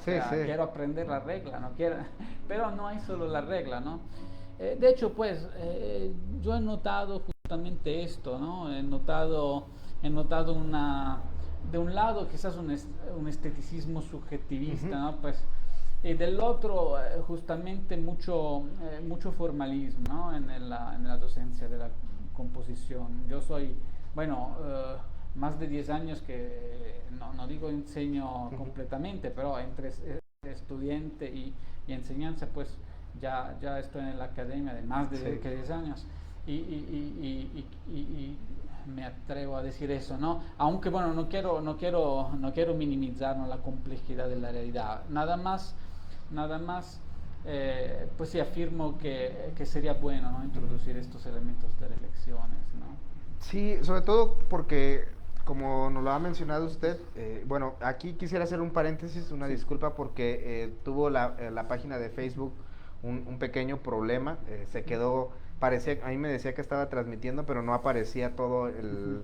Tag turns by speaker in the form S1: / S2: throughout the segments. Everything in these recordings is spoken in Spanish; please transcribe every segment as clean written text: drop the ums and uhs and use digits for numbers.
S1: Sí,
S2: sea,
S1: sí.
S2: quiero aprender la regla, no quiero, pero no hay solo la regla, ¿no? De hecho, pues, yo he notado justamente esto, ¿no? He notado de un lado quizás un esteticismo subjetivista,
S1: Ujú.
S2: ¿no? Pues, y del otro, justamente mucho formalismo, ¿no? En la docencia de la composición. Yo soy, bueno, más de 10 años que, no digo enseño
S1: Ujú.
S2: completamente, pero entre estudiante y enseñanza, pues ya estoy en la academia de más de
S1: Sí.
S2: que 10 años y me atrevo a decir eso, ¿no? Aunque bueno, no quiero minimizar, ¿no?, la complejidad de la realidad. Nada más, pues sí afirmo que sería bueno, ¿no?,
S1: Ujú.
S2: introducir estos elementos de reflexiones, ¿no?
S1: Sí, sobre todo porque, como nos lo ha mencionado usted, bueno, aquí quisiera hacer un paréntesis, una
S2: Sí.
S1: disculpa porque tuvo la página de Facebook un pequeño problema, se
S2: Ujú.
S1: quedó, parecía, a mí me decía que estaba transmitiendo, pero no aparecía todo
S2: Ujú.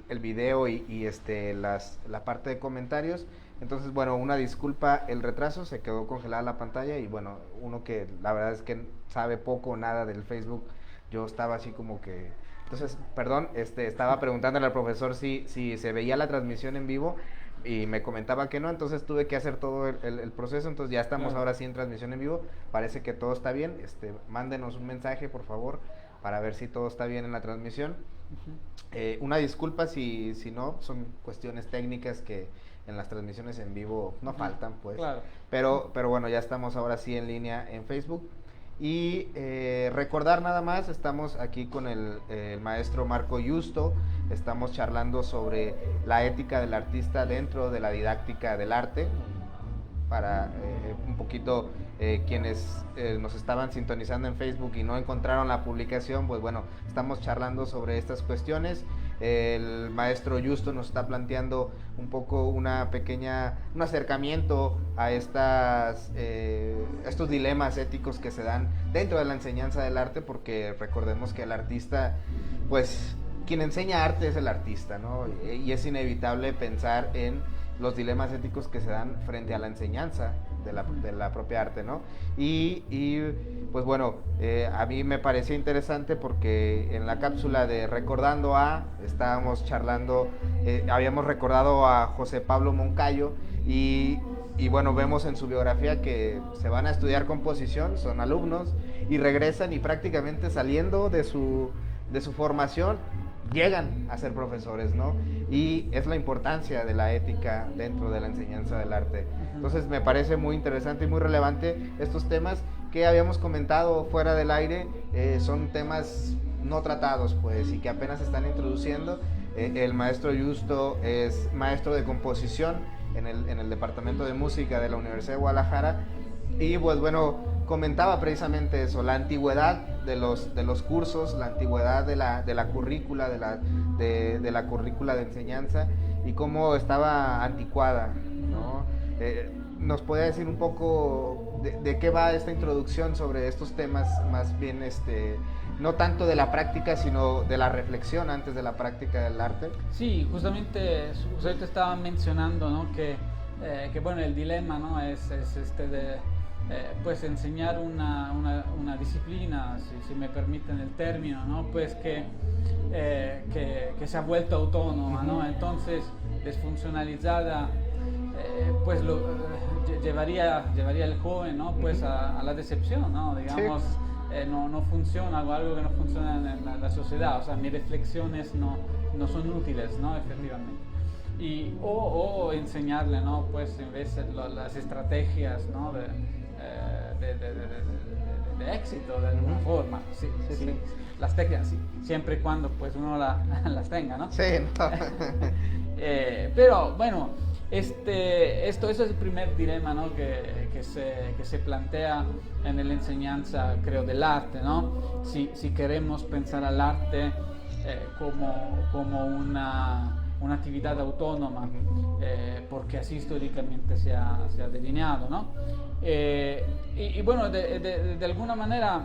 S1: el video la parte de comentarios. Entonces, bueno, una disculpa el retraso, se quedó congelada la pantalla y bueno, uno que la verdad es que sabe poco o nada del Facebook, yo estaba así como que... Entonces, perdón, estaba preguntándole al profesor si se veía la transmisión en vivo y me comentaba que no, entonces tuve que hacer todo el proceso, entonces ya estamos
S2: Claro.
S1: ahora sí en transmisión en vivo, parece que todo está bien, mándenos un mensaje por favor para ver si todo está bien en la transmisión.
S2: Ujú.
S1: Una disculpa si no, son cuestiones técnicas que en las transmisiones en vivo no
S2: Ujú.
S1: faltan, pues.
S2: Claro.
S1: Pero bueno, ya estamos ahora sí en línea en Facebook. Y recordar nada más, estamos aquí con el maestro Marco Justo, estamos charlando sobre la ética del artista dentro de la didáctica del arte, para un poquito quienes nos estaban sintonizando en Facebook y no encontraron la publicación, pues bueno, estamos charlando sobre estas cuestiones. El maestro Justo nos está planteando un poco un acercamiento a estos dilemas éticos que se dan dentro de la enseñanza del arte, porque recordemos que el artista, pues quien enseña arte es el artista, ¿no? Y es inevitable pensar en los dilemas éticos que se dan frente a la enseñanza
S2: Ujú.
S1: de la propia arte, ¿no? Pues bueno, a mí me parecía interesante porque en la cápsula de Recordando a, estábamos charlando, habíamos recordado a José Pablo Moncayo y bueno, vemos en su biografía que se van a estudiar composición, son alumnos y regresan y prácticamente saliendo de su formación llegan a ser profesores, ¿no? Y es la importancia de la ética dentro de la enseñanza del arte.
S2: Ujú.
S1: Entonces me parece muy interesante y muy relevante estos temas que habíamos comentado fuera del aire, son temas no tratados, pues, y que apenas se están introduciendo. El maestro Justo es maestro de composición en el Departamento de Música de la Universidad de Guadalajara y pues bueno, comentaba precisamente eso, la antigüedad de los cursos, la antigüedad de la currícula, de la currícula de enseñanza y cómo estaba anticuada,
S2: Ujú.
S1: ¿no? ¿Nos puede decir un poco de qué va esta introducción sobre estos temas, más bien no tanto de la práctica, sino de la reflexión antes de la práctica del arte?
S2: Sí, justamente usted estaba mencionando, ¿no?, que, bueno, el dilema, ¿no?, es este de pues enseñar una disciplina, si me permiten el término, ¿no?, pues que se ha vuelto autónoma, ¿no?
S1: Ujú.
S2: Entonces, desfuncionalizada, pues llevaría el joven, ¿no?, pues
S1: Ujú.
S2: a la decepción, ¿no?
S1: Sí.
S2: Digamos, no funciona, algo que no funciona en la sociedad, o sea, mis reflexiones no son útiles, ¿no?
S1: Ujú.
S2: Efectivamente. O enseñarle, ¿no?, pues en vez de las estrategias, ¿no?, de éxito de alguna
S1: Ujú.
S2: forma, sí,
S1: Sí, sí.
S2: sí, las técnicas, sí, siempre y cuando pues uno las tenga, ¿no?
S1: Sí, no.
S2: Pero bueno, eso es el primer dilema, ¿no?, que se plantea en la enseñanza, creo, del arte, ¿no? Si queremos pensar al arte como una actividad autónoma,
S1: Ujú.
S2: porque así históricamente se ha delineado, ¿no? Bueno, de alguna manera,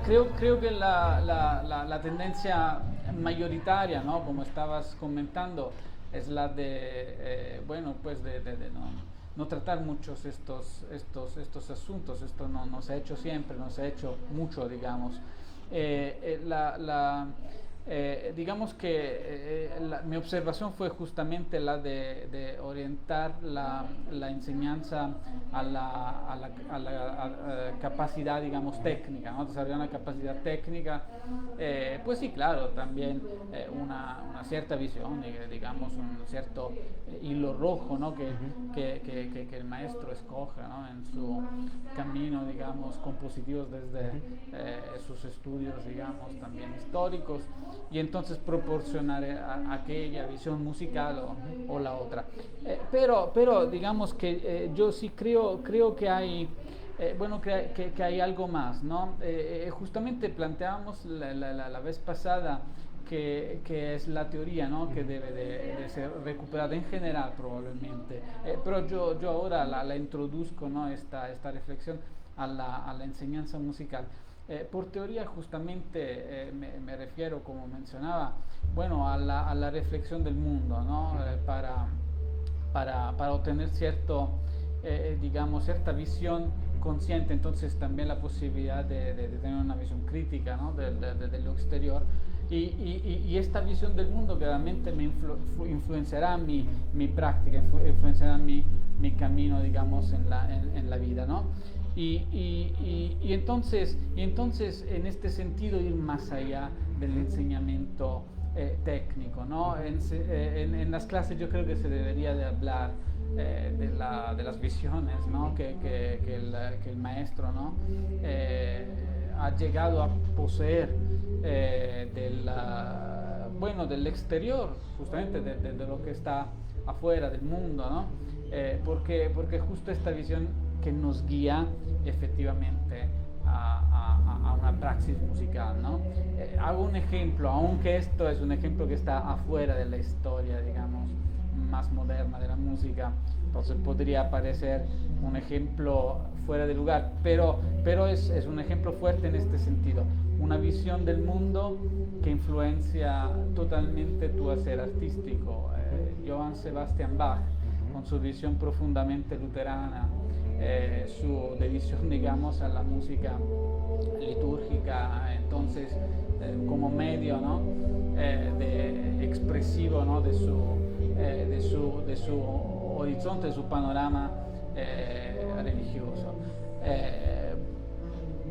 S2: creo que la tendencia mayoritaria, ¿no?, como estabas comentando, es la de, bueno, pues ¿no?, no tratar muchos estos asuntos. Esto no se ha hecho siempre, no se ha hecho mucho, digamos. Digamos que mi observación fue justamente la de orientar la enseñanza a la capacidad, digamos, técnica, ¿no? Desarrollar una capacidad técnica, pues sí, claro, también una cierta visión, digamos, un cierto hilo rojo, ¿no? que el maestro escoge, ¿no? En su camino, digamos, compositivo desde sus estudios, digamos, también históricos, y entonces proporcionar aquella visión musical o la otra. Pero digamos que yo sí creo que hay, que hay algo más, ¿no? Justamente planteábamos la vez pasada que es la teoría, ¿no? Que debe de ser recuperada en general probablemente. Pero yo ahora la introduzco, ¿no? Esta reflexión a la enseñanza musical. Por teoría justamente me refiero, como mencionaba, bueno, a la reflexión del mundo, ¿no? Para obtener digamos, cierta visión consciente, entonces también la posibilidad de tener una visión crítica, ¿no? de lo exterior. Y esta visión del mundo claramente me influenciará mi práctica, influenciará mi camino, digamos, en la vida, ¿no? Y entonces en este sentido ir más allá del enseñamiento técnico, ¿no? En las clases yo creo que se debería de hablar de las visiones, ¿no? que el maestro, ¿no? Ha llegado a poseer del exterior, justamente de lo que está afuera del mundo, ¿no? Porque justo esta visión que nos guía efectivamente a una praxis musical, ¿no? Hago un ejemplo, aunque esto es un ejemplo que está afuera de la historia, digamos, más moderna de la música, entonces podría parecer un ejemplo fuera de lugar, pero es un ejemplo fuerte en este sentido, una visión del mundo que influencia totalmente tu hacer artístico. Johann Sebastian Bach, con su visión profundamente luterana, su dedicación, digamos, a la música litúrgica, entonces como medio, ¿no? Expresivo, ¿no? de su horizonte, de su panorama religioso.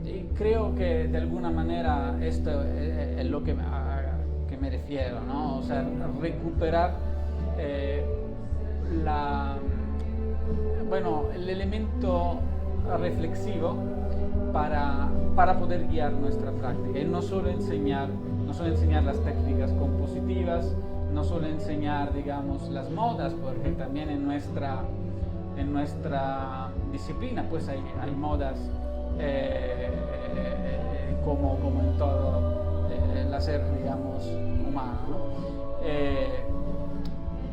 S2: Y creo que de alguna manera esto es lo que me refiero, ¿no? O sea, recuperar el elemento reflexivo para poder guiar nuestra práctica y no solo enseñar las técnicas compositivas, no solo enseñar, digamos, las modas, porque también en nuestra disciplina pues hay modas como en todo el hacer, digamos, humano, ¿no?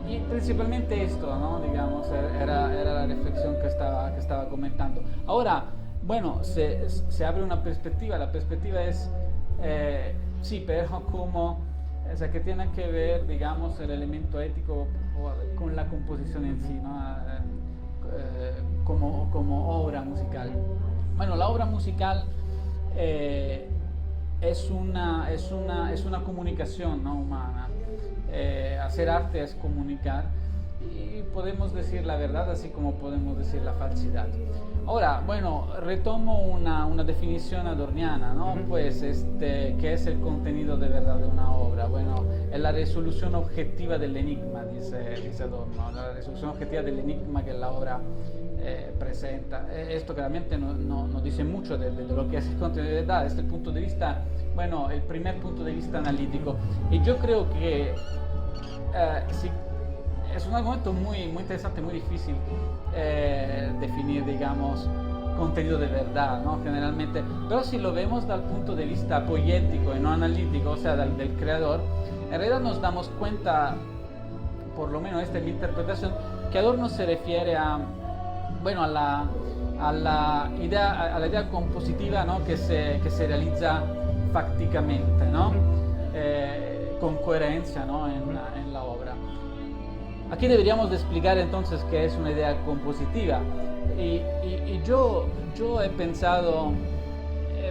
S2: Y principalmente esto, ¿no? Digamos, era la reflexión que estaba comentando. Ahora, bueno, se abre una perspectiva. La perspectiva es, sí, pero como, o sea, que tiene que ver, digamos, el elemento ético con la composición en sí, ¿no? Como obra musical. Bueno, la obra musical es una comunicación, ¿no? Humana. Hacer arte es comunicar y podemos decir la verdad así como podemos decir la falsidad. Ahora, bueno, retomo una definición adorniana, ¿no? Pues ¿qué es el contenido de verdad de una obra? Bueno, es la resolución objetiva del enigma, dice Adorno, la resolución objetiva del enigma que la obra presenta. Esto claramente no dice mucho de lo que es el contenido de verdad, desde el punto de vista, bueno, el primer punto de vista analítico. Y yo creo que sí, es un argumento muy, muy interesante, muy difícil definir, digamos, contenido de verdad, ¿no? Generalmente, pero si lo vemos desde el punto de vista poético y no analítico, o sea, del creador, en realidad nos damos cuenta, por lo menos esta es mi interpretación, que Adorno se refiere a la idea compositiva, ¿no? que se realizza fácticamente, ¿no? Con coherencia, ¿no? en la obra. aquí deberíamos de explicar entonces qué es una idea compositiva. Y yo he pensado,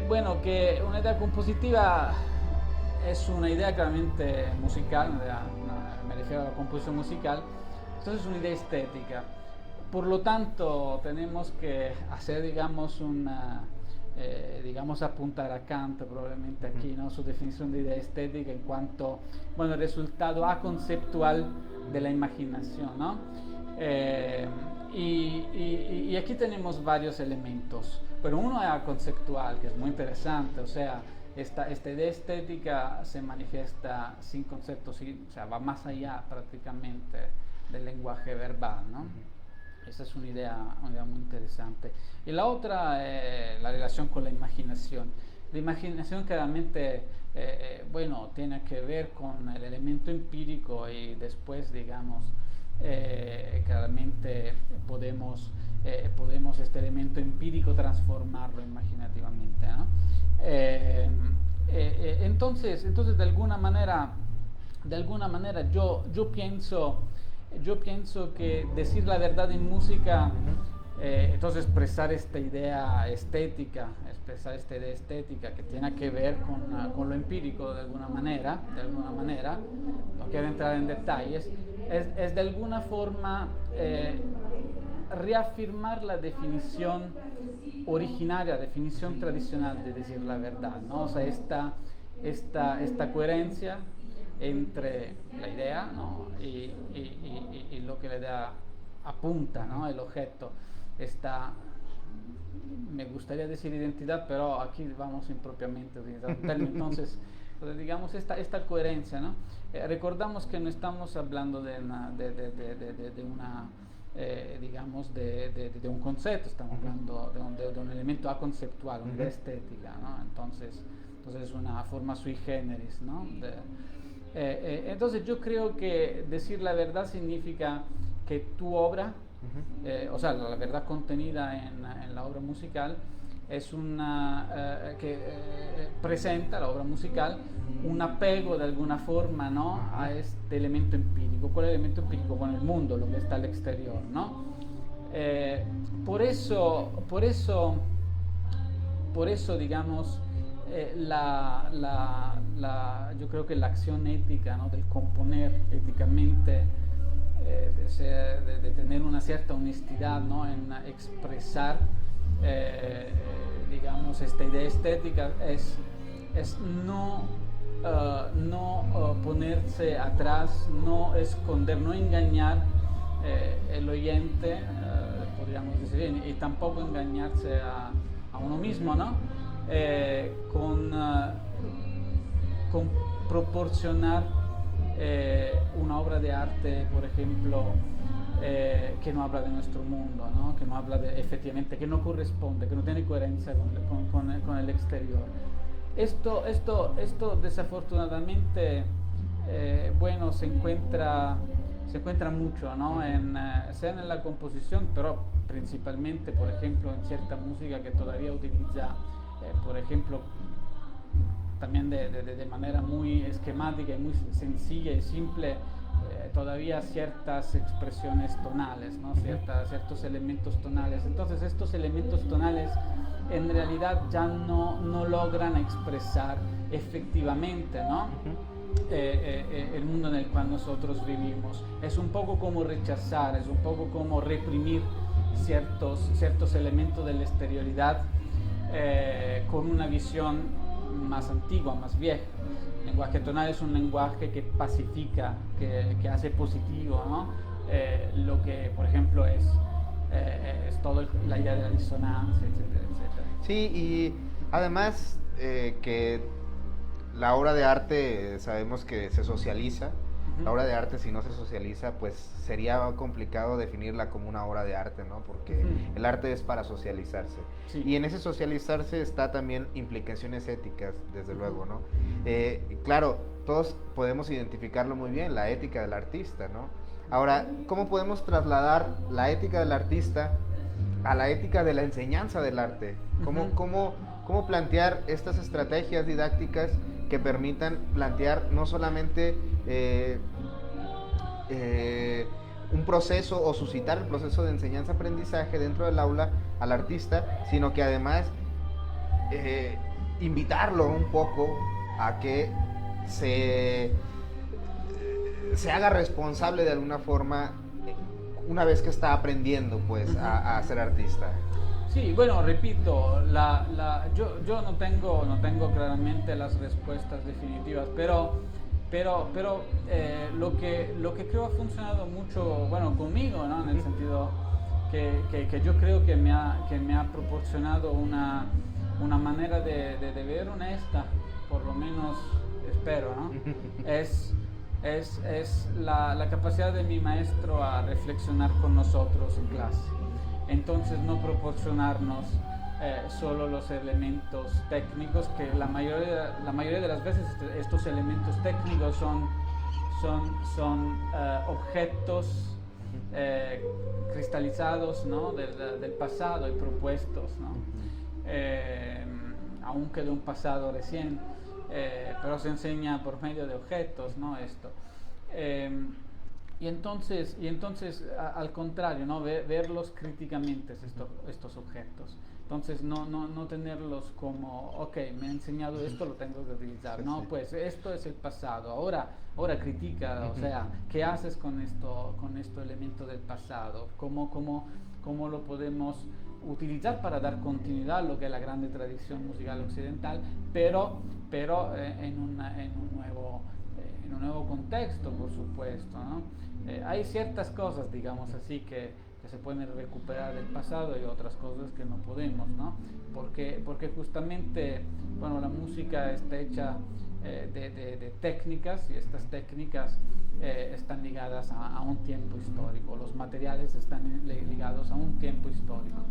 S2: bueno, que una idea compositiva es una idea claramente musical, me refiero a la composición musical, entonces es una idea estética. Por lo tanto, tenemos que hacer, digamos, digamos, apuntar a Kant probablemente aquí, ¿no? Su definición de idea estética en cuanto, bueno, el resultado aconceptual de la imaginación, ¿no? Y aquí tenemos varios elementos, pero uno es conceptual, que es muy interesante, o sea, esta idea estética se manifiesta sin conceptos, o sea, va más allá prácticamente del lenguaje verbal, ¿no? Esa es una idea muy interesante. Y la otra es la relación con la imaginación. La imaginación claramente, bueno, tiene que ver con el elemento empírico y después, digamos, claramente podemos este elemento empírico transformarlo imaginativamente, ¿no? Entonces de alguna manera yo pienso que decir la verdad en música, entonces expresar esta idea estética que tiene que ver con lo empírico de alguna manera, no quiero entrar en detalles, es de alguna forma reafirmar la definición originaria, definición tradicional de decir la verdad, ¿no? O sea, esta coherencia entre la idea, ¿no? y lo que la idea apunta, ¿no? El objeto. Me gustaría decir identidad, pero aquí vamos impropiamente a utilizar un término. Entonces, digamos, esta coherencia, ¿no? Recordamos que no estamos hablando de un concepto, estamos hablando de un elemento aconceptual, una idea estética, ¿no? Entonces es una forma sui generis, ¿no? Entonces yo creo que decir la verdad significa que tu obra, o sea, la verdad contenida en la obra musical, es que presenta la obra musical un apego de alguna forma, ¿no? A este elemento empírico. ¿Cuál es el elemento empírico? Bueno, el mundo, lo que está al exterior, ¿no? Por eso, digamos, yo creo que la acción ética, ¿no? Del componer éticamente, de tener una cierta honestidad, ¿no? En expresar, digamos, esta idea estética es no ponerse atrás, no esconder, no engañar el oyente, podríamos decir, y tampoco engañarse a uno mismo, ¿no? Con proporcionar una obra de arte, por ejemplo, que no habla de nuestro mundo, ¿no? Que no habla efectivamente, que no corresponde, que no tiene coherencia con el exterior. Esto desafortunadamente, bueno, se encuentra mucho, ¿no? Sea en la composición, pero principalmente, por ejemplo, en cierta música que todavía utiliza, por ejemplo, también de manera muy esquemática y muy sencilla y simple, todavía ciertas expresiones tonales, ¿no? Ciertos elementos tonales. Entonces estos elementos tonales en realidad ya no logran expresar efectivamente, ¿no? El mundo en el cual nosotros vivimos. Es un poco como rechazar, es un poco como reprimir ciertos elementos de la exterioridad con una visión más antigua, más vieja. El lenguaje tonal es un lenguaje que pacifica, que hace positivo, ¿no? Lo que, por ejemplo, es toda la idea de la disonancia, etcétera, etcétera.
S1: Sí, y además que la obra de arte sabemos que se socializa. La obra de arte, si no se socializa, pues sería complicado definirla como una obra de arte, ¿no? Porque el arte es para socializarse. Sí. Y en ese socializarse está también implicaciones éticas, desde luego, ¿no? Claro, todos podemos identificarlo muy bien, la ética del artista, ¿no? Ahora, ¿cómo podemos trasladar la ética del artista a la ética de la enseñanza del arte? ¿Cómo plantear estas estrategias didácticas que permitan plantear no solamente un proceso o suscitar el proceso de enseñanza-aprendizaje dentro del aula al artista, sino que además invitarlo un poco a que se haga responsable de alguna forma una vez que está aprendiendo pues a ser artista.
S2: Sí, bueno, repito, yo no tengo claramente las respuestas definitivas, pero lo que creo ha funcionado mucho, bueno, conmigo, ¿no? En el sentido que yo creo que me ha proporcionado una manera de ver honesta, por lo menos espero, ¿no? Es la capacidad de mi maestro a reflexionar con nosotros en clase. Entonces no proporcionarnos solo los elementos técnicos, que la mayoría de las veces estos elementos técnicos son objetos cristalizados, ¿no? del pasado y propuestos, ¿no? Aunque de un pasado recién, pero se enseña por medio de objetos, ¿no? Esto. Y entonces al contrario, ¿no? Verlos críticamente estos objetos. Entonces no tenerlos como, ok, me ha enseñado esto, lo tengo que utilizar. No, pues esto es el pasado. Ahora critica, o sea, ¿qué haces con este elemento del pasado? ¿Cómo lo podemos utilizar para dar continuidad a lo que es la grande tradición musical occidental, pero en un nuevo contexto, por supuesto, ¿no? Hay ciertas cosas, digamos así, que se pueden recuperar del pasado y otras cosas que no podemos, ¿no? Porque justamente, bueno, la música está hecha de técnicas, y estas técnicas están ligadas a un tiempo histórico, los materiales están ligados a un tiempo histórico.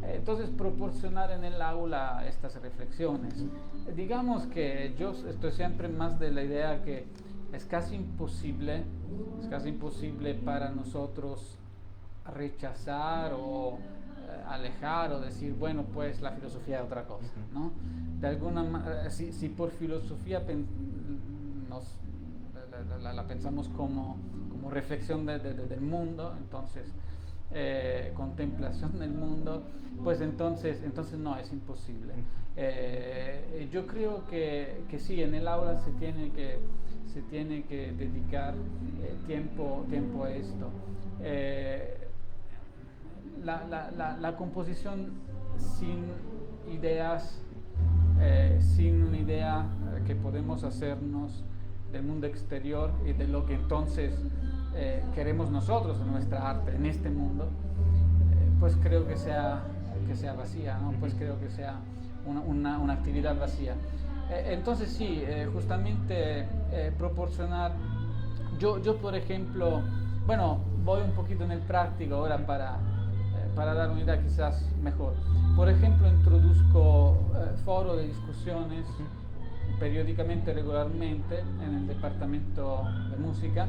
S2: Entonces, proporcionar en el aula estas reflexiones. Digamos que yo estoy siempre más de la idea que es casi imposible para nosotros rechazar o alejar o decir, bueno, pues la filosofía es otra cosa, ¿no? De alguna manera, si por filosofía la pensamos como reflexión del mundo, entonces contemplación del mundo, pues entonces no, es imposible. Yo creo que sí, en el aula se tiene que dedicar tiempo a esto. La composición sin ideas, sin una idea que podemos hacernos del mundo exterior y de lo que entonces queremos nosotros en nuestra arte, en este mundo, pues creo que sea vacía, ¿no? Pues creo que sea una actividad vacía. Entonces sí, justamente proporcionar, yo por ejemplo, bueno, voy un poquito en el práctico ahora para dar una idea quizás mejor. Por ejemplo, introduzco foros de discusiones periódicamente, regularmente, en el departamento de música,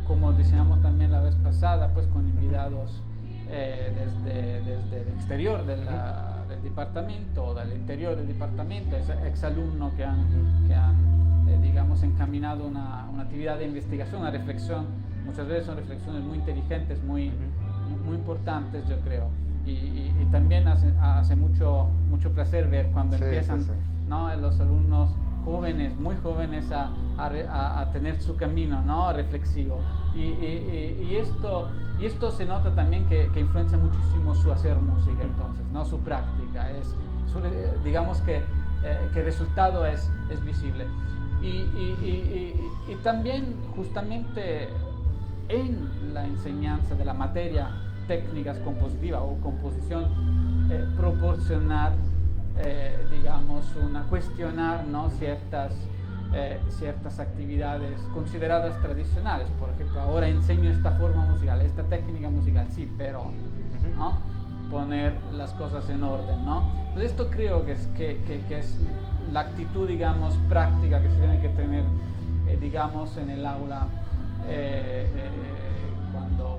S2: como diseñamos también la vez pasada, pues con invitados desde el exterior del departamento o del interior del departamento, exalumnos que han digamos, encaminado una actividad de investigación, una reflexión. Muchas veces son reflexiones muy inteligentes, muy importantes, yo creo. Y también hace mucho placer ver cuando empiezan, ¿no? Los alumnos jóvenes, muy jóvenes, a tener su camino, ¿no? Reflexivo. Y esto se nota también que influencia muchísimo su hacer música, entonces, ¿no? Su práctica. Digamos que el resultado es visible. Y también justamente en la enseñanza de la materia técnicas compositiva o composición, proporcionar, digamos, cuestionar, ¿no? ciertas actividades consideradas tradicionales. Por ejemplo, ahora enseño esta forma musical, esta técnica musical, sí, pero, ¿no? Poner las cosas en orden, ¿no? Entonces esto creo que es la actitud, digamos, práctica que se tiene que tener, digamos, en el aula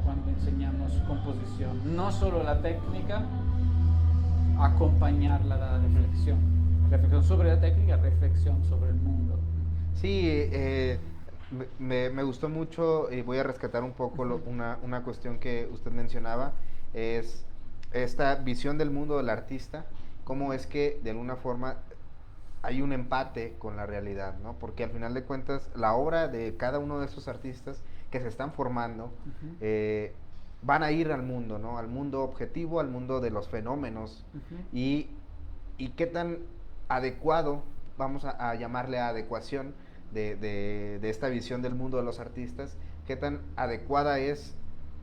S2: cuando enseñamos composición. No solo la técnica, acompañarla de la reflexión. Reflexión sobre la técnica, reflexión sobre el mundo.
S1: Sí, Me gustó mucho y voy a rescatar un poco una cuestión que usted mencionaba, es esta visión del mundo del artista, cómo es que de alguna forma hay un empate con la realidad, ¿no? Porque al final de cuentas la obra de cada uno de esos artistas que se están formando van a ir al mundo, ¿no? Al mundo objetivo, al mundo de los fenómenos y, y qué tan adecuado, vamos a llamarle adecuación de esta visión del mundo de los artistas, qué tan adecuada es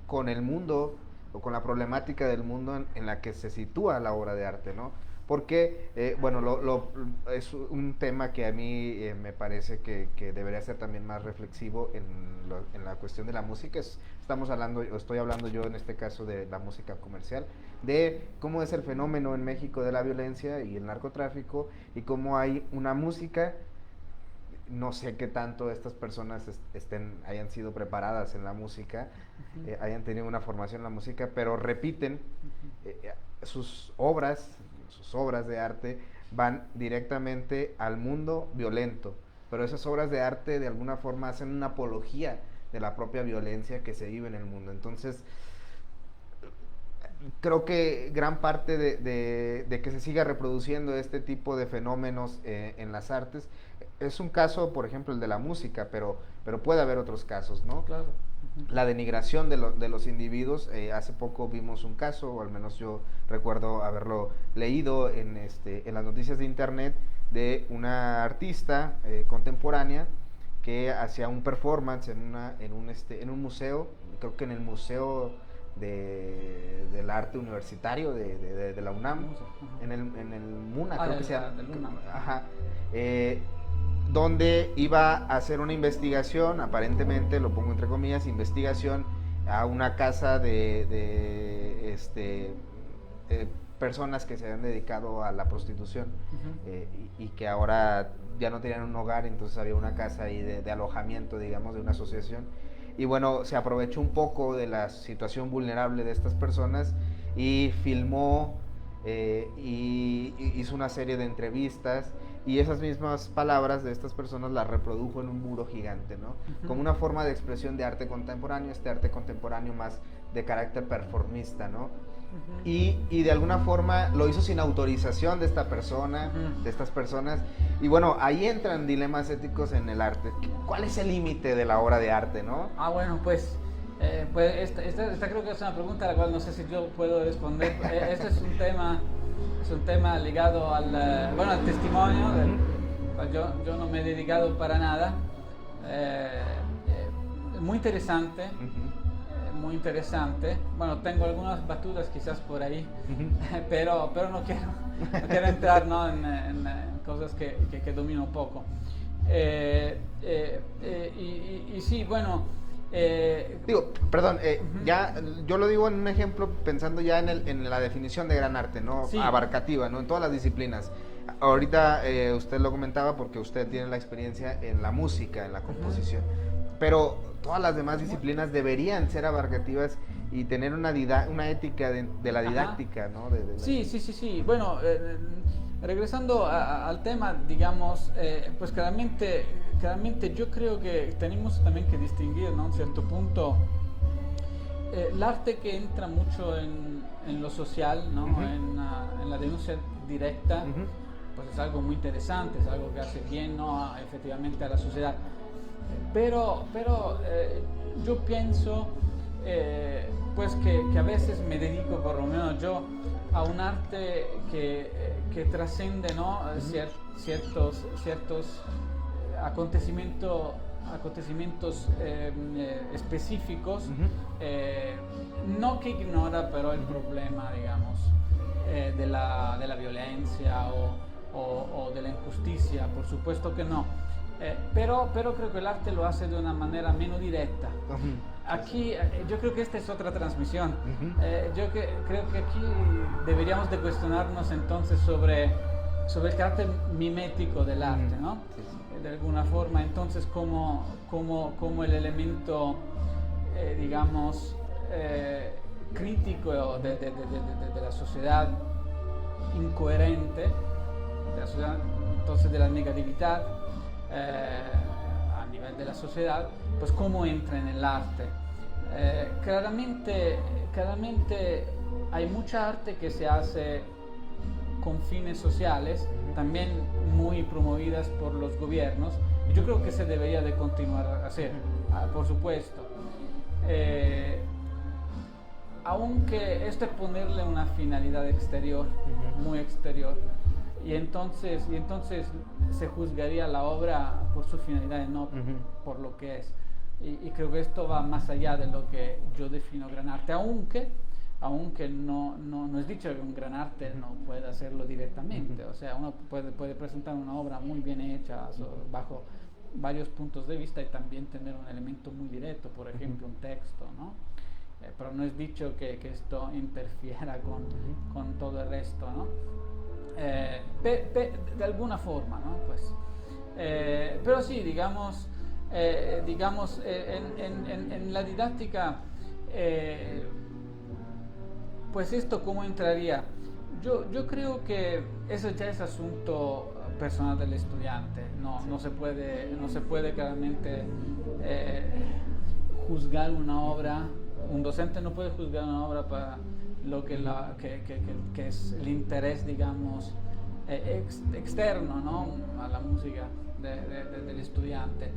S1: con el mundo o con la problemática del mundo en la que se sitúa la obra de arte, ¿no? Porque, bueno, es un tema que a mí me parece que debería ser también más reflexivo en la cuestión de la música. Estamos hablando, o estoy hablando yo en este caso de la música comercial, de cómo es el fenómeno en México de la violencia y el narcotráfico, y cómo hay una música, no sé qué tanto estas personas hayan sido preparadas en la música, hayan tenido una formación en la música, pero repiten sus obras de arte van directamente al mundo violento, pero esas obras de arte de alguna forma hacen una apología de la propia violencia que se vive en el mundo. Entonces, creo que gran parte de que se siga reproduciendo este tipo de fenómenos en las artes es un caso, por ejemplo, el de la música, pero puede haber otros casos, ¿no?
S2: Claro.
S1: La denigración de los individuos. Hace poco vimos un caso, o al menos yo recuerdo haberlo leído en las noticias de internet, de una artista contemporánea que hacía un performance en un museo, creo que en el Museo del Arte Universitario de la UNAM, en el MUNA, creo que sea. Ajá. Donde iba a hacer una investigación, aparentemente, lo pongo entre comillas, investigación a una casa de personas que se habían dedicado a la prostitución y que ahora ya no tenían un hogar, entonces había una casa ahí de alojamiento, digamos, de una asociación. Y bueno, se aprovechó un poco de la situación vulnerable de estas personas y filmó y hizo una serie de entrevistas, y esas mismas palabras de estas personas las reprodujo en un muro gigante, ¿no? Como una forma de expresión de arte contemporáneo, este arte contemporáneo más de carácter performista, ¿no? Y de alguna forma lo hizo sin autorización de esta persona, de estas personas. Y bueno, ahí entran dilemas éticos en el arte. ¿Cuál es el límite de la obra de arte, no?
S2: Bueno, pues esta creo que es una pregunta a la cual no sé si yo puedo responder. Este es un tema ligado al testimonio, yo no me he dedicado para nada. Muy interesante. Muy interesante. Bueno, tengo algunas batutas quizás por ahí, pero no quiero entrar, ¿no? en cosas que domino poco. Y sí, bueno.
S1: Perdón, ya yo lo digo en un ejemplo pensando ya en la definición de gran arte, ¿no? Sí. Abarcativa, ¿no? En todas las disciplinas. Ahorita usted lo comentaba porque usted tiene la experiencia en la música, en la composición. Pero todas las demás disciplinas deberían ser abarcativas y tener una ética de la didáctica, ¿no?
S2: Sí. Bueno, regresando al tema, digamos, pues claramente yo creo que tenemos también que distinguir, ¿no? A un cierto punto, el arte que entra mucho en lo social, ¿no? En la denuncia directa, pues es algo muy interesante, es algo que hace bien, ¿no? Efectivamente a la sociedad. Pero yo pienso pues que a veces me dedico, por lo menos yo, a un arte que trasciende, ¿no? ciertos acontecimientos específicos, no que ignora pero el problema, digamos, de la violencia o de la injusticia, por supuesto que no. Pero creo que el arte lo hace de una manera menos directa. Aquí yo creo que esta es otra transmisión. Yo creo que aquí deberíamos de cuestionarnos entonces sobre el carácter mimético del arte, ¿no? De alguna forma, entonces como el elemento, digamos, crítico de la sociedad incoherente, de la sociedad, entonces de la negatividad, a nivel de la sociedad, pues cómo entra en el arte. Claramente hay mucha arte que se hace con fines sociales, también muy promovidas por los gobiernos, y yo creo que se debería de continuar a hacer, por supuesto. Aunque esto es ponerle una finalidad exterior, muy exterior, y entonces se juzgaría la obra por su finalidad y no por lo que es. Y creo que esto va más allá de lo que yo defino gran arte, aunque no es dicho que un gran arte no pueda hacerlo directamente. O sea, uno puede presentar una obra muy bien hecha bajo varios puntos de vista y también tener un elemento muy directo, por ejemplo, un texto, ¿no? Pero no es dicho que esto interfiera con todo el resto, ¿no? De alguna forma, ¿no? Pues, pero sí, digamos, en la didáctica, pues esto cómo entraría. Yo creo que eso ya es asunto personal del estudiante. No se puede claramente juzgar una obra. Un docente no puede juzgar una obra para lo que es el interés, digamos, externo, ¿no? A la música del estudiante.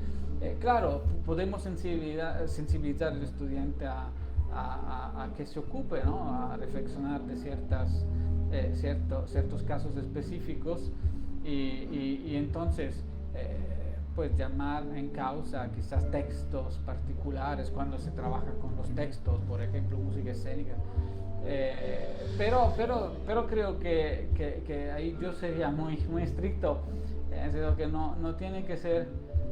S2: Claro, podemos sensibilizar al estudiante a que se ocupe, ¿no? A reflexionar de ciertos casos específicos y entonces pues llamar en causa quizás textos particulares cuando se trabaja con los textos, por ejemplo, música escénica. Pero creo que ahí yo sería muy estricto, en el sentido que no tiene que ser,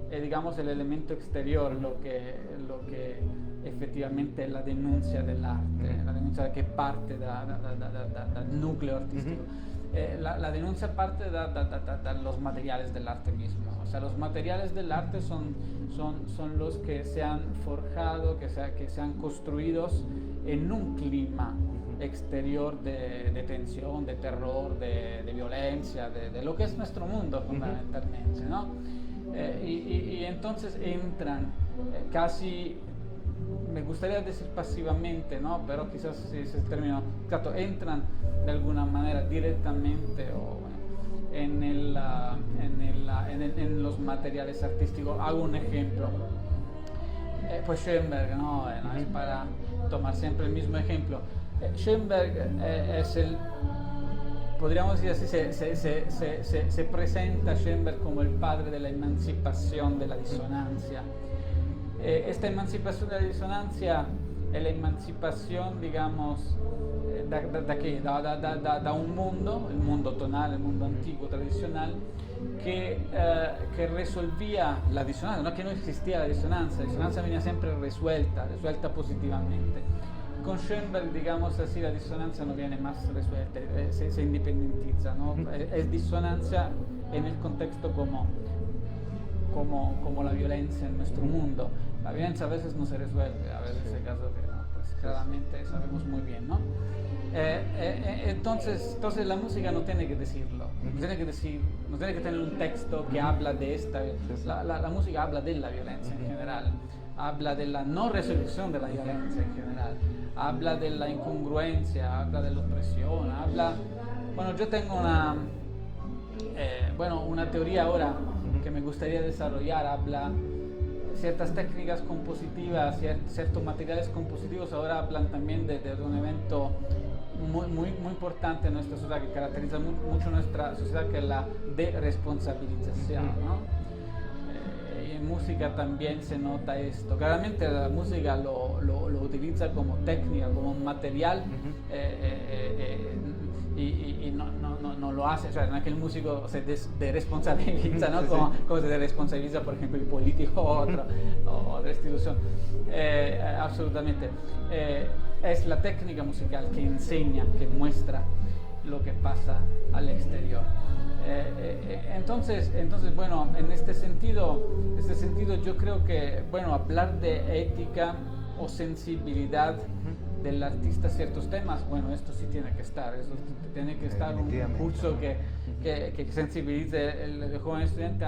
S2: digamos, el elemento exterior lo que effettivamente è la denuncia dell'arte, la denuncia che parte dal nucleo artístico. La denuncia parte de los materiales del arte mismo. O sea, los materiales del arte son los que se han forjado, que se han construidos en un clima exterior de tensión, de terror, de violencia, de lo que es nuestro mundo fundamentalmente, ¿no? Y entonces entran casi, me gustaría decir pasivamente, ¿no? Pero quizás si es el término exacto, entran de alguna manera directamente en los materiales artísticos. Hago un ejemplo, pues Schoenberg, ¿no? Es para tomar siempre el mismo ejemplo. Schoenberg es podríamos decir así, se presenta Schoenberg como el padre de la emancipación de la disonancia. Esta emancipación de la disonancia è la emancipación, digamos, da qué? Da un mundo, el mundo tonal, el mundo antiguo, tradicional, que resolvía la disonancia, no que no existía la disonancia venía siempre resuelta positivamente. Con Schoenberg, digamos así, la disonancia no viene más resuelta, se independiza, ¿no? Es disonancia en el contexto como la violencia en nuestro mundo. La violencia a veces no se resuelve, a veces el caso que no, pues claramente sabemos muy bien, ¿no? Entonces la música no tiene que decirlo, no tiene que tener un texto que habla de esta, la música habla de la violencia en general, habla de la no resolución de la violencia en general, habla de la incongruencia, habla de la opresión, bueno, yo tengo una teoría ahora que me gustaría desarrollar, habla ciertas técnicas compositivas, ciertos materiales compositivos, ahora hablan también de un evento muy importante en nuestra sociedad, que caracteriza mucho nuestra sociedad, que es la deresponsabilización, ¿no? Y en música también se nota esto. Claramente la música lo utiliza como técnica, como un material, y no lo hace, o sea, no es que el músico se deresponsabiliza, ¿no? Como se deresponsabiliza, por ejemplo, el político o otra institución. Absolutamente. Es la técnica musical que enseña, que muestra lo que pasa al exterior. Entonces, bueno, en este sentido yo creo que, bueno, hablar de ética o sensibilidad del artista a ciertos temas, bueno, esto sí tiene que estar un curso que sensibilice el joven estudiante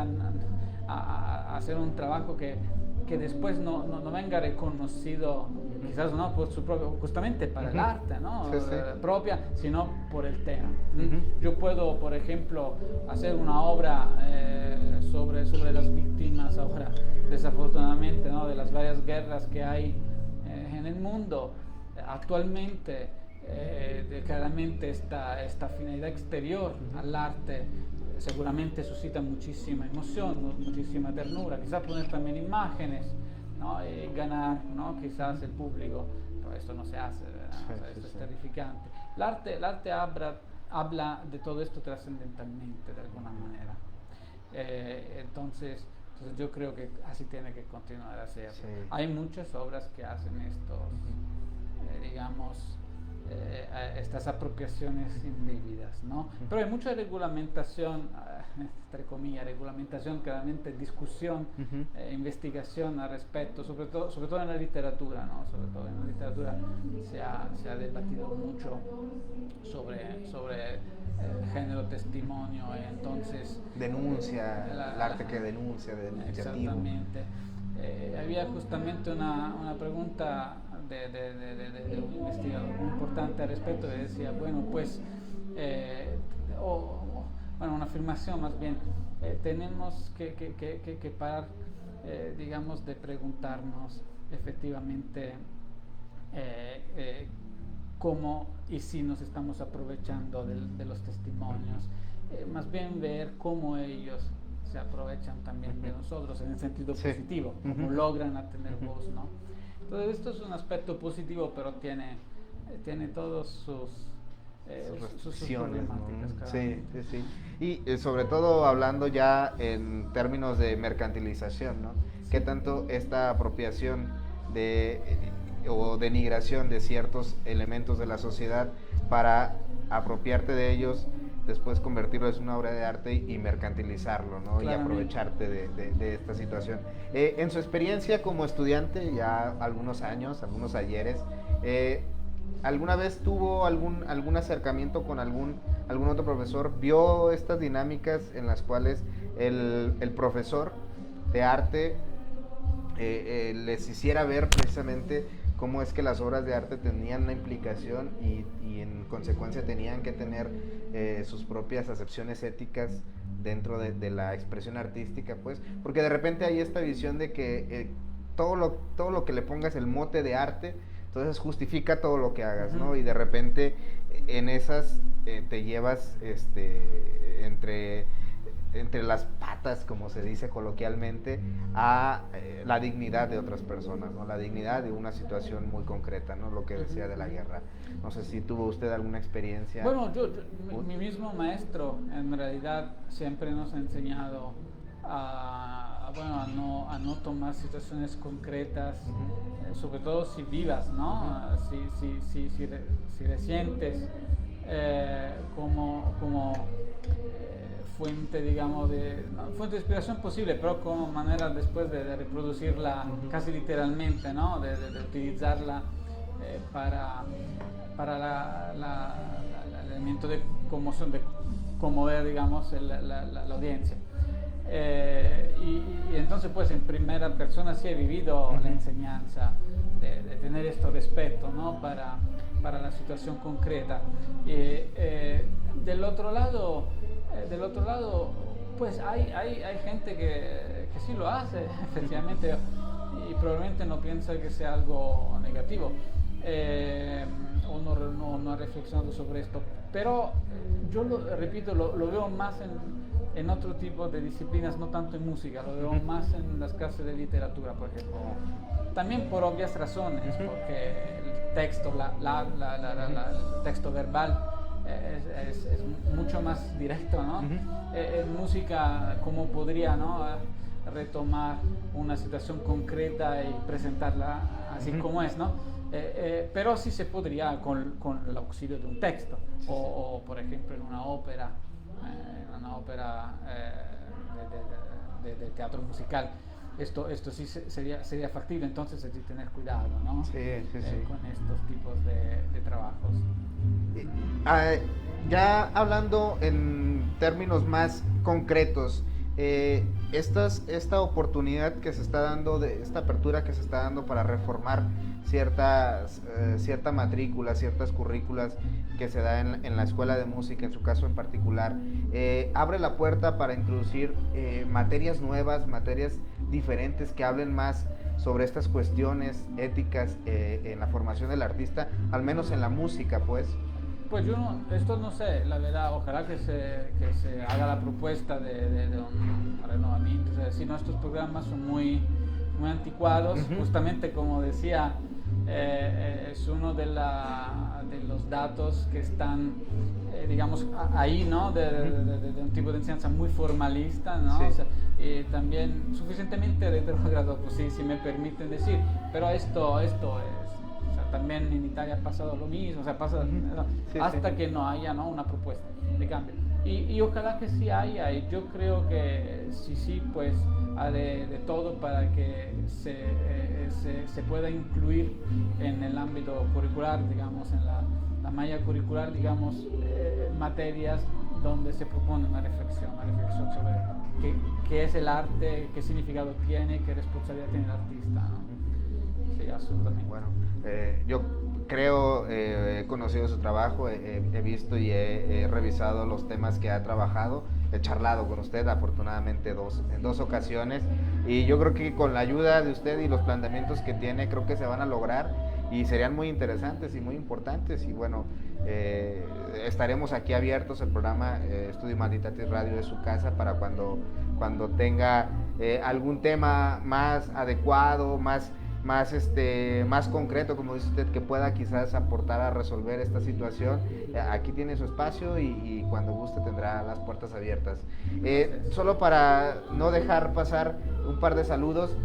S2: a hacer un trabajo que después no venga reconocido, quizás no por su propio, justamente para el arte, ¿no?
S1: Sí, sí.
S2: Propia, sino por el tema. Yo puedo, por ejemplo, hacer una obra sobre las víctimas ahora, desafortunadamente, ¿no? De las varias guerras que hay en el mundo actualmente. Claramente esta finalidad exterior al arte seguramente suscita muchísima emoción, muchísima ternura, quizás poner también imágenes, ¿no? Y ganar, ¿no? Quizás el público, pero esto no se hace, esto es terrificante. El arte habla de todo esto trascendentalmente de alguna manera. Entonces yo creo que así tiene que continuar a ser.
S1: Sí.
S2: Hay muchas obras que hacen esto, digamos, estas apropiaciones indebidas, ¿no? Pero hay mucha regulamentación, entre comillas, regulamentación, claramente discusión, investigación al respecto, sobre todo en la literatura, ¿no? Sobre todo en la literatura se ha debatido mucho sobre género, testimonio, entonces
S1: Denuncia, el arte que denuncia, denunciativo.
S2: Exactamente. Había justamente una pregunta de un investigador muy importante al respecto, que decía, bueno, pues, una afirmación más bien, tenemos que parar, digamos, de preguntarnos efectivamente cómo y si nos estamos aprovechando de los testimonios, más bien ver cómo ellos se aprovechan también de nosotros en el sentido positivo, cómo logran tener voz, ¿no? Entonces esto es un aspecto positivo, pero tiene todos sus problemáticas.
S1: ¿no? Sí. Y sobre todo hablando ya en términos de mercantilización, ¿no? ¿Qué tanto esta apropiación o denigración de ciertos elementos de la sociedad para apropiarte de ellos, después convertirlo en una obra de arte y mercantilizarlo, ¿no? Y aprovecharte de esta situación? En su experiencia como estudiante, ya algunos años, algunos ayeres, ¿alguna vez tuvo algún acercamiento con algún otro profesor? ¿Vio estas dinámicas en las cuales el profesor de arte les hiciera ver precisamente cómo es que las obras de arte tenían una implicación y en consecuencia tenían que tener sus propias acepciones éticas dentro de la expresión artística, pues? Porque de repente hay esta visión de que todo lo que le pongas el mote de arte, entonces justifica todo lo que hagas, ¿no? Y de repente en esas te llevas entre las patas, como se dice coloquialmente, a la dignidad de otras personas, ¿no? La dignidad de una situación muy concreta, ¿no? Lo que decía de la guerra. No sé si tuvo usted alguna experiencia.
S2: Bueno, mi mismo maestro en realidad siempre nos ha enseñado a no tomar situaciones concretas, sobre todo si vivas, ¿no? Si le sientes como fuente, digamos, fuente de inspiración posible, pero como manera después de reproducirla casi literalmente, ¿no? De utilizarla para el elemento de conmoción, de conmover, digamos, la audiencia. Y entonces, pues, en primera persona sí he vivido la enseñanza de tener este respeto, ¿no? Para la situación concreta. Del otro lado, pues hay gente que sí lo hace, efectivamente, y probablemente no piensa que sea algo negativo, o no ha reflexionado sobre esto. Pero yo repito, lo veo más en otro tipo de disciplinas, no tanto en música, lo veo más en las clases de literatura, por ejemplo. También por obvias razones, porque el texto, el texto verbal es mucho más directo, ¿no? En música, ¿cómo podría, no, retomar una situación concreta y presentarla así como es, ¿no? Pero sí se podría con el auxilio de un texto, o por ejemplo en una ópera de teatro musical. Esto sí sería factible, entonces hay que tener cuidado, ¿no?
S1: Sí.
S2: Con estos tipos de trabajos.
S1: Ya hablando en términos más concretos, esta oportunidad que se está dando, de esta apertura que se está dando para reformar cierta matrícula, ciertas currículas que se da en la escuela de música, en su caso en particular, abre la puerta para introducir materias nuevas, materias diferentes que hablen más sobre estas cuestiones éticas en la formación del artista, al menos en la música, pues.
S2: Pues yo esto no sé, la verdad, ojalá que se haga la propuesta de un renovamiento. O sea, si nuestros programas son muy anticuados, justamente como decía, es uno de los datos que están, digamos, ahí, ¿no? De un tipo de enseñanza muy formalista, ¿no?
S1: Sí.
S2: O sea, también suficientemente retrógrado, pues sí, si me permiten decir, pero esto es... También en Italia ha pasado lo mismo, o sea, pasa hasta que no haya, ¿no?, una propuesta de cambio. Y ojalá que sí haya, y yo creo que sí, pues haré de todo para que se pueda incluir en el ámbito curricular, digamos, en la malla curricular, digamos, materias donde se propone una reflexión sobre qué es el arte, qué significado tiene, qué responsabilidad tiene el artista, ¿no? Sí, absolutamente.
S1: Bueno, yo creo, he conocido su trabajo, he visto y he revisado los temas que ha trabajado, he charlado con usted afortunadamente en dos ocasiones, y yo creo que con la ayuda de usted y los planteamientos que tiene, creo que se van a lograr y serían muy interesantes y muy importantes. Y bueno, estaremos aquí abiertos. El programa Studio Humanitatis Radio es su casa para cuando tenga algún tema más adecuado, más concreto, como dice usted, que pueda quizás aportar a resolver esta situación. Aquí tiene su espacio y cuando guste tendrá las puertas abiertas. Solo para no dejar pasar un par de saludos.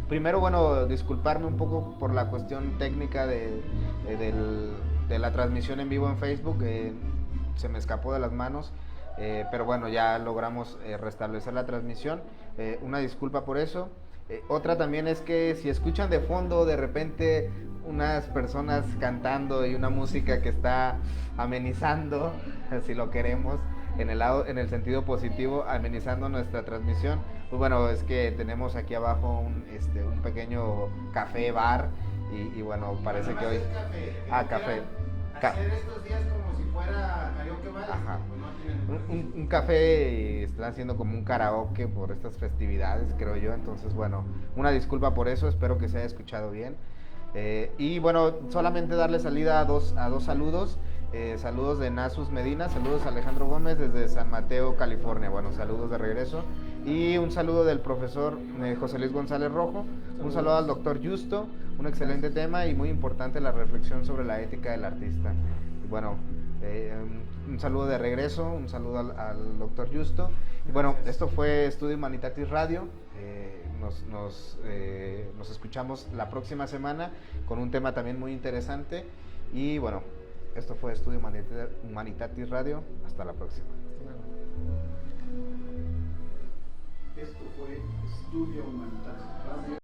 S1: Primero, bueno, disculparme un poco por la cuestión técnica de la transmisión en vivo en Facebook. Se me escapó de las manos, pero bueno, ya logramos restablecer la transmisión. Una disculpa por eso. Otra también es que si escuchan de fondo de repente unas personas cantando y una música que está amenizando, si lo queremos, en el sentido positivo, amenizando nuestra transmisión, pues bueno, es que tenemos aquí abajo un pequeño café bar y bueno, parece que hoy... Café.
S3: Hacer estos días como si fuera karaoke bar.
S1: Ajá.
S3: Pues no tienen
S1: Un café y están haciendo como un karaoke por estas festividades, creo yo. Entonces, bueno, una disculpa por eso, espero que se haya escuchado bien. Y bueno, solamente darle salida a dos saludos. Saludos de Nasus Medina, saludos a Alejandro Gómez desde San Mateo, California. Bueno, saludos de regreso. Y un saludo del profesor José Luis González Rojo. Un saludo al doctor Justo, un excelente tema y muy importante la reflexión sobre la ética del artista. Y bueno, un saludo de regreso, un saludo al doctor Justo. Y bueno, esto fue Studio Humanitatis Radio. Nos escuchamos la próxima semana con un tema también muy interesante. Y bueno, esto fue Studio Humanitatis Radio. Hasta la próxima.
S3: Esto fue Studio Humanitatis.